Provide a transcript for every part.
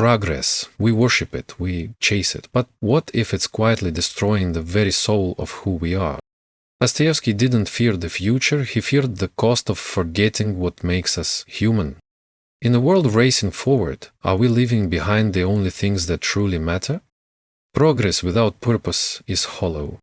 Progress. We worship it, we chase it. But what if it's quietly destroying the very soul of who we are? Dostoevsky didn't fear the future, he feared the cost of forgetting what makes us human. In a world racing forward, are we leaving behind the only things that truly matter? Progress without purpose is hollow.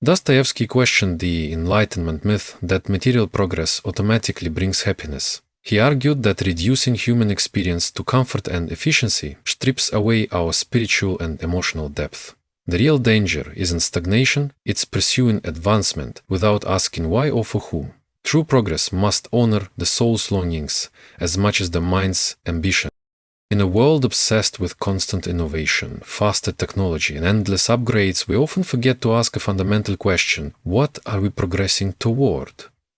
Dostoevsky questioned the Enlightenment myth that material progress automatically brings happiness. He argued that reducing human experience to comfort and efficiency strips away our spiritual and emotional depth. The real danger isn't stagnation, it's pursuing advancement without asking why or for whom. True progress must honor the soul's longings as much as the mind's ambition. In a world obsessed with constant innovation, faster technology, and endless upgrades, we often forget to ask a fundamental question: what are we progressing toward?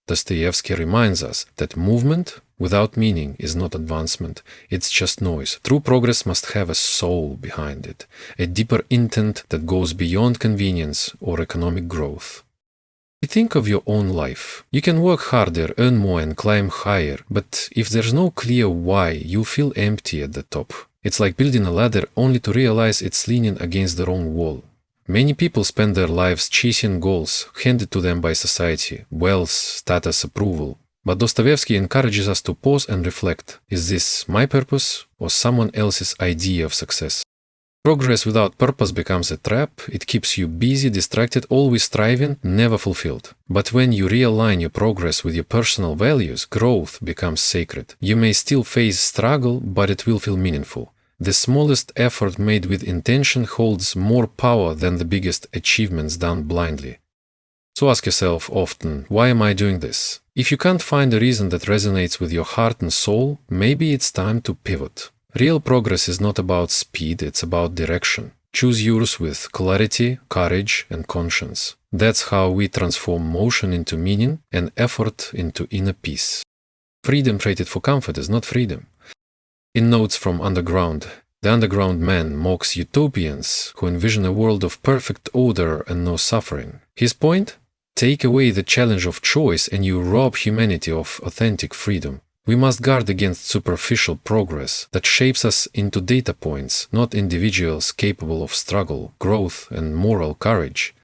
Dostoevsky reminds us that movement without meaning is not advancement, it's just noise. True progress must have a soul behind it, a deeper intent that goes beyond convenience or economic growth. Think of your own life. You can work harder, earn more, and climb higher, but if there's no clear why, you'll feel empty at the top. It's like building a ladder only to realize it's leaning against the wrong wall. Many people spend their lives chasing goals handed to them by society, wealth, status, approval. But Dostoevsky encourages us to pause and reflect. Is this my purpose or someone else's idea of success? Progress without purpose becomes a trap. It keeps you busy, distracted, always striving, never fulfilled. But when you realign your progress with your personal values, growth becomes sacred. You may still face struggle, but it will feel meaningful. The smallest effort made with intention holds more power than the biggest achievements done blindly. So ask yourself often, why am I doing this? If you can't find a reason that resonates with your heart and soul, maybe it's time to pivot. Real progress is not about speed, it's about direction. Choose yours with clarity, courage, and conscience. That's how we transform motion into meaning and effort into inner peace. Freedom traded for comfort is not freedom. In Notes from Underground, the underground man mocks utopians who envision a world of perfect order and no suffering. His point? Take away the challenge of choice and you rob humanity of authentic freedom. We must guard against superficial progress that shapes us into data points, not individuals capable of struggle, growth, and moral courage.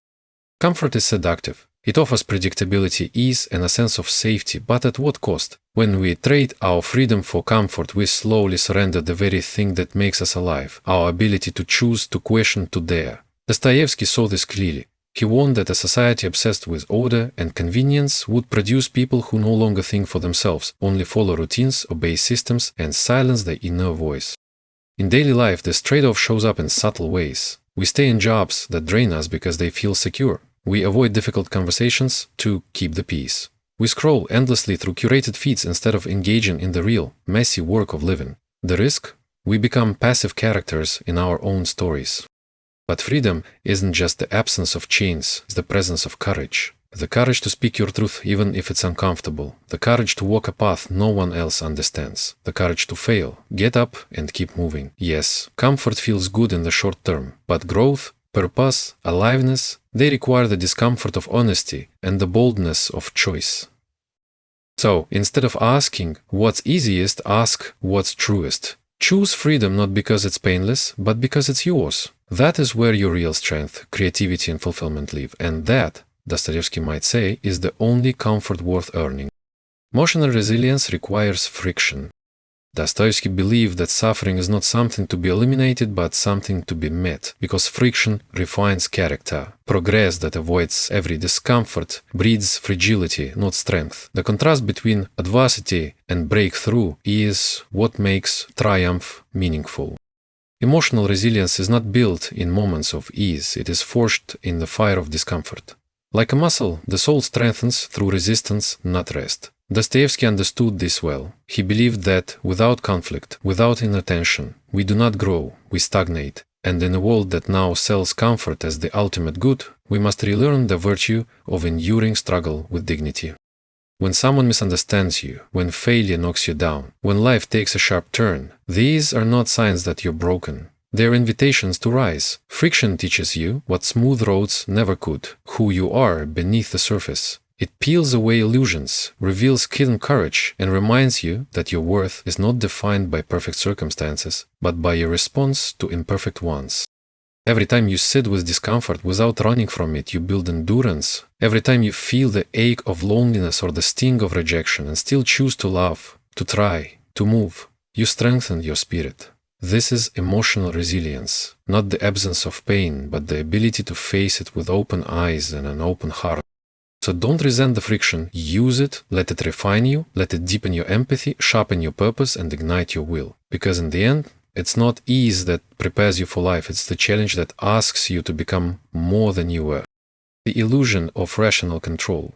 Comfort is seductive. It offers predictability, ease, and a sense of safety, but at what cost? When we trade our freedom for comfort, we slowly surrender the very thing that makes us alive, our ability to choose, to question, to dare. Dostoevsky saw this clearly. He warned that a society obsessed with order and convenience would produce people who no longer think for themselves, only follow routines, obey systems, and silence their inner voice. In daily life, this trade-off shows up in subtle ways. We stay in jobs that drain us because they feel secure. We avoid difficult conversations to keep the peace. We scroll endlessly through curated feeds instead of engaging in the real, messy work of living. The risk? We become passive characters in our own stories. But freedom isn't just the absence of chains, it's the presence of courage. The courage to speak your truth even if it's uncomfortable. The courage to walk a path no one else understands. The courage to fail, get up and keep moving. Yes, comfort feels good in the short term, but growth, purpose, aliveness, they require the discomfort of honesty and the boldness of choice. So, instead of asking what's easiest, ask what's truest. Choose freedom not because it's painless, but because it's yours. That is where your real strength, creativity, and fulfillment live, and that, Dostoevsky might say, is the only comfort worth earning. Emotional resilience requires friction. Dostoevsky believed that suffering is not something to be eliminated, but something to be met, because friction refines character. Progress that avoids every discomfort breeds fragility, not strength. The contrast between adversity and breakthrough is what makes triumph meaningful. Emotional resilience is not built in moments of ease, it is forged in the fire of discomfort. Like a muscle, the soul strengthens through resistance, not rest. Dostoevsky understood this well. He believed that without conflict, without inner tension, we do not grow, we stagnate. And in a world that now sells comfort as the ultimate good, we must relearn the virtue of enduring struggle with dignity. When someone misunderstands you, when failure knocks you down, when life takes a sharp turn, these are not signs that you're broken. They're invitations to rise. Friction teaches you what smooth roads never could, who you are beneath the surface. It peels away illusions, reveals hidden courage, and reminds you that your worth is not defined by perfect circumstances, but by your response to imperfect ones. Every time you sit with discomfort without running from it, you build endurance. Every time you feel the ache of loneliness or the sting of rejection and still choose to love, to try, to move, you strengthen your spirit. This is emotional resilience, not the absence of pain, but the ability to face it with open eyes and an open heart. So don't resent the friction, use it, let it refine you, let it deepen your empathy, sharpen your purpose, and ignite your will. Because in the end, it's not ease that prepares you for life, it's the challenge that asks you to become more than you were. The illusion of rational control.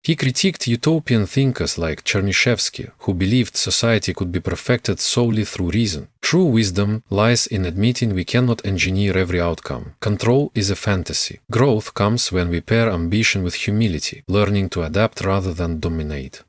He critiqued utopian thinkers like Chernyshevsky, who believed society could be perfected solely through reason. True wisdom lies in admitting we cannot engineer every outcome. Control is a fantasy. Growth comes when we pair ambition with humility, learning to adapt rather than dominate.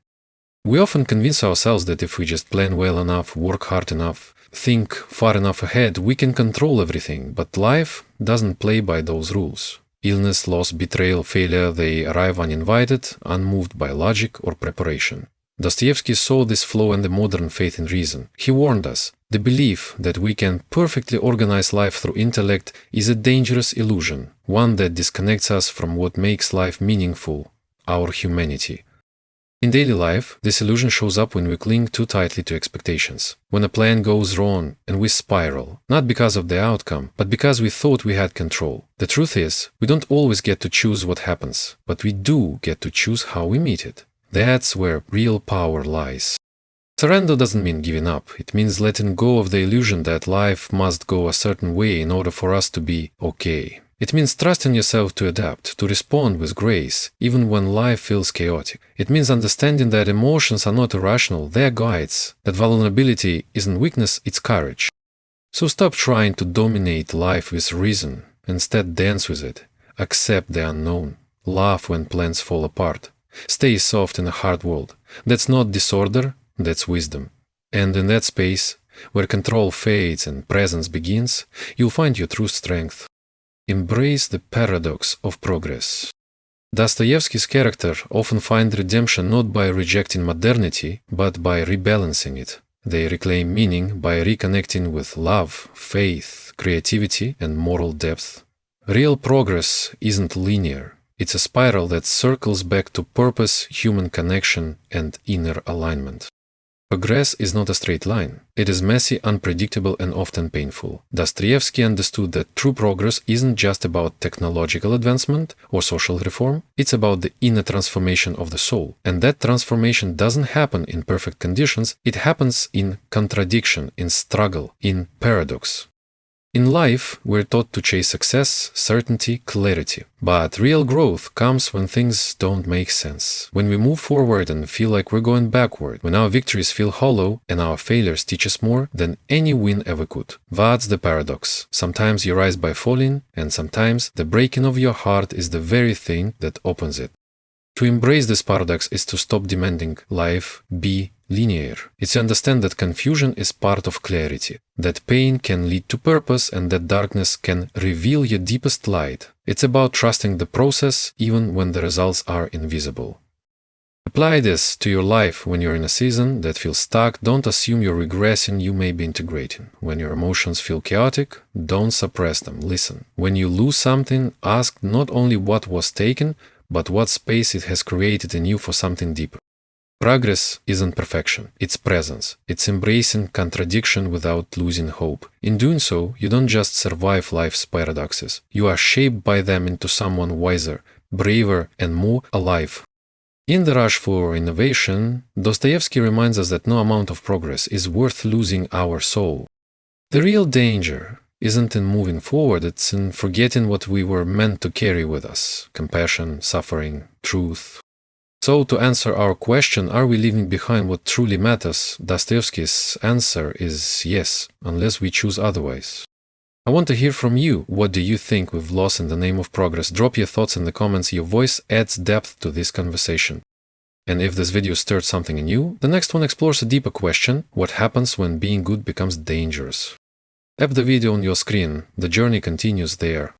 We often convince ourselves that if we just plan well enough, work hard enough, think far enough ahead, we can control everything, but life doesn't play by those rules. Illness, loss, betrayal, failure, they arrive uninvited, unmoved by logic or preparation. Dostoevsky saw this flaw in the modern faith in reason. He warned us, the belief that we can perfectly organize life through intellect is a dangerous illusion, one that disconnects us from what makes life meaningful, our humanity. In daily life, this illusion shows up when we cling too tightly to expectations, when a plan goes wrong and we spiral, not because of the outcome, but because we thought we had control. The truth is, we don't always get to choose what happens, but we do get to choose how we meet it. That's where real power lies. Surrender doesn't mean giving up, it means letting go of the illusion that life must go a certain way in order for us to be okay. It means trusting yourself to adapt, to respond with grace, even when life feels chaotic. It means understanding that emotions are not irrational, they're guides, that vulnerability isn't weakness, it's courage. So stop trying to dominate life with reason, instead dance with it, accept the unknown, laugh when plans fall apart, stay soft in a hard world. That's not disorder, that's wisdom. And in that space, where control fades and presence begins, you'll find your true strength. Embrace the paradox of progress. Dostoevsky's characters often find redemption not by rejecting modernity, but by rebalancing it. They reclaim meaning by reconnecting with love, faith, creativity, and moral depth. Real progress isn't linear. It's a spiral that circles back to purpose, human connection, and inner alignment. Progress is not a straight line. It is messy, unpredictable, and often painful. Dostoevsky understood that true progress isn't just about technological advancement or social reform, it's about the inner transformation of the soul. And that transformation doesn't happen in perfect conditions, it happens in contradiction, in struggle, in paradox. In life, we're taught to chase success, certainty, clarity. But real growth comes when things don't make sense. When we move forward and feel like we're going backward. When our victories feel hollow and our failures teach us more than any win ever could. That's the paradox. Sometimes you rise by falling, and sometimes the breaking of your heart is the very thing that opens it. To embrace this paradox is to stop demanding life be linear. It's to understand that confusion is part of clarity, that pain can lead to purpose, and that darkness can reveal your deepest light. It's about trusting the process even when the results are invisible. Apply this to your life when you're in a season that feels stuck. Don't assume you're regressing, you may be integrating. When your emotions feel chaotic, don't suppress them, listen. When you lose something, ask not only what was taken, but what space it has created in you for something deeper. Progress isn't perfection, it's presence. It's embracing contradiction without losing hope. In doing so, you don't just survive life's paradoxes. You are shaped by them into someone wiser, braver, and more alive. In the rush for innovation, Dostoevsky reminds us that no amount of progress is worth losing our soul. The real danger isn't in moving forward, it's in forgetting what we were meant to carry with us: compassion, suffering, truth. So, to answer our question, are we leaving behind what truly matters? Dostoevsky's answer is yes, unless we choose otherwise. I want to hear from you. What do you think we've lost in the name of progress? Drop your thoughts in the comments. Your voice adds depth to this conversation. And if this video stirred something in you, the next one explores a deeper question: what happens when being good becomes dangerous? Tap the video on your screen. The journey continues there.